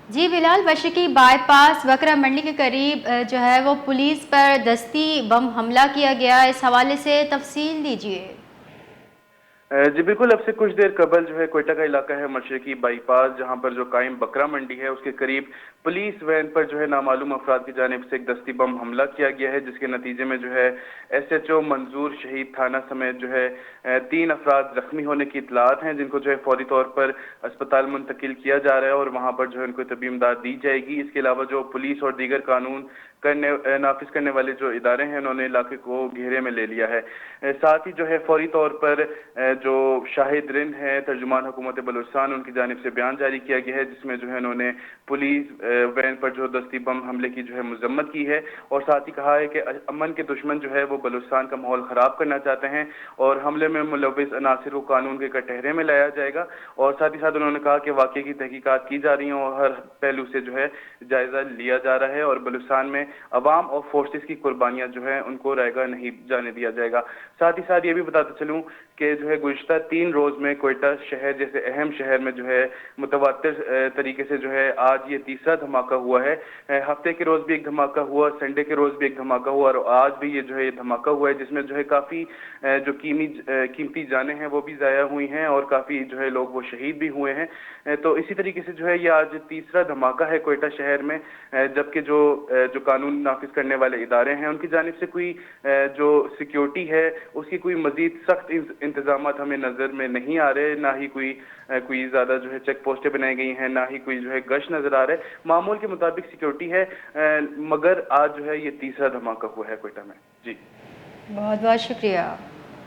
جی بلال، مشرقی بائی پاس وکرا منڈی کے قریب جو ہے وہ پولیس پر دستی بم حملہ کیا گیا، اس حوالے سے تفصیل دیجیے۔ جی بالکل، اب سے کچھ دیر قبل جو ہے کوئٹہ کا علاقہ ہے مشرقی بائی پاس، جہاں پر جو قائم بکرا منڈی ہے اس کے قریب پولیس وین پر جو ہے نامعلوم افراد کی جانب سے ایک دستی بم حملہ کیا گیا ہے، جس کے نتیجے میں جو ہے ایس ایچ او منظور شہید تھانہ سمیت جو ہے 3 افراد زخمی ہونے کی اطلاعات ہیں، جن کو جو ہے فوری طور پر اسپتال منتقل کیا جا رہا ہے اور وہاں پر جو ہے ان کو طبی امداد دی جائے گی۔ اس کے علاوہ جو پولیس اور دیگر قانون نافذ کرنے والے جو ادارے ہیں انہوں نے علاقے کو گھیرے میں لے لیا ہے۔ ساتھ ہی جو ہے فوری طور پر جو شاہد رند ہیں ترجمان حکومت بلوچستان، ان کی جانب سے بیان جاری کیا گیا ہے، جس میں جو ہے انہوں نے پولیس وین پر جو دستی بم حملے کی جو ہے مذمت کی ہے، اور ساتھ ہی کہا ہے کہ امن کے دشمن جو ہے وہ بلوچستان کا ماحول خراب کرنا چاہتے ہیں اور حملے میں ملوث عناصر کو قانون کے کٹہرے میں لایا جائے گا۔ اور ساتھ ہی ساتھ انہوں نے کہا کہ واقعے کی تحقیقات کی جا رہی ہیں اور ہر پہلو سے جو ہے جائزہ لیا جا رہا ہے اور بلوچستان میں عوام اور فورسز کی قربانیاں جو ہیں ان کو رائیگاں نہیں جانے دیا جائے گا۔ ساتھ ہی ساتھ یہ بھی بتاتے چلوں کہ جو ہے گزشتہ 3 روز میں کوئٹہ شہر جیسے اہم شہر میں جو ہے متواتر طریقے سے جو ہے آج یہ تیسرا دھماکہ ہوا ہے۔ ہفتے کے روز بھی ایک دھماکہ ہوا، سنڈے کے روز بھی ایک دھماکہ ہوا اور آج بھی یہ جو ہے یہ دھماکہ ہوا ہے، جس میں جو ہے کافی جو قیمتی جانیں ہیں وہ بھی ضائع ہوئی ہیں اور کافی جو ہے لوگ وہ شہید بھی ہوئے ہیں۔ تو اسی طریقے سے جو ہے یہ آج تیسرا دھماکہ ہے کوئٹہ شہر میں، جبکہ جو قانون نافذ کرنے والے ادارے ہیں ان کی جانب سے کوئی جو سیکیورٹی ہے اس کی کوئی مزید سخت انتظامات ہمیں نظر میں نہیں آ رہے، نہ ہی کوئی زیادہ جو ہے چیک پوسٹیں بنائی گئی ہیں، نہ ہی کوئی جو ہے گشت نظر آ رہا ہے۔ معمول کے مطابق سیکیورٹی ہے، مگر آج جو ہے یہ تیسرا دھماکہ ہوا ہے کوئٹہ میں۔ جی بہت بہت شکریہ۔